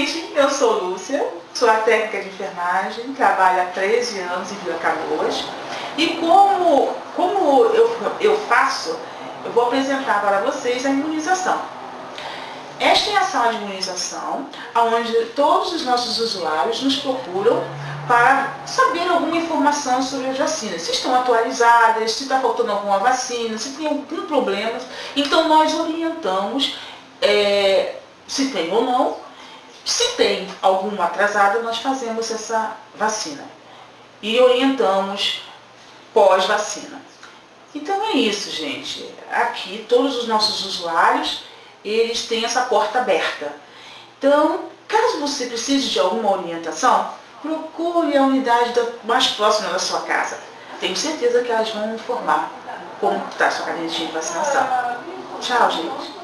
gente, eu sou Lúcia, sou a técnica de enfermagem, trabalho há 13 anos em Vila Canoas. E como eu faço, eu vou apresentar para vocês a imunização. Esta é a sala de imunização, onde todos os nossos usuários nos procuram para saber alguma informação sobre as vacinas, se estão atualizadas, se está faltando alguma vacina, se tem algum problema. Então nós orientamos se tem ou não. Se tem alguma atrasada, nós fazemos essa vacina e orientamos pós-vacina. Então é isso, gente. Aqui todos os nossos usuários, eles têm essa porta aberta. Então, caso você precise de alguma orientação, procure a unidade mais próxima da sua casa. Tenho certeza que elas vão informar como está a sua caderneta de vacinação. Tchau, gente.